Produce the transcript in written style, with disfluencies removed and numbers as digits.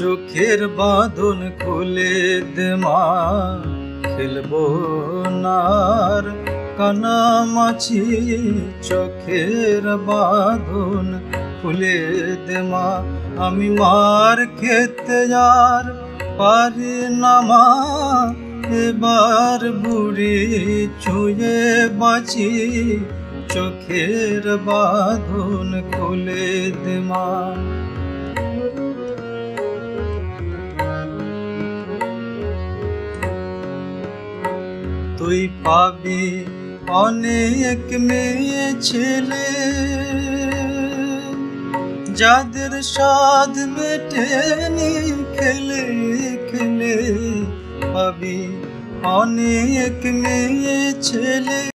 চোখের বাঁধন খুলে দে মা, খেলবো নার কানামাছি। চোখের বাঁধন খুলে দে মা, আমি মার খেতে আর পারি না মা। এবার বুড়ি ছুঁয়ে বাঁচি, চোখের বাঁধন খুলে দে মা। তুই পাবি অনেক মেয়ে ছেলে, যাদের স্বাদ মেটেনি খেলে খেলে। পাবি অনেক মেয়ে ছেলে।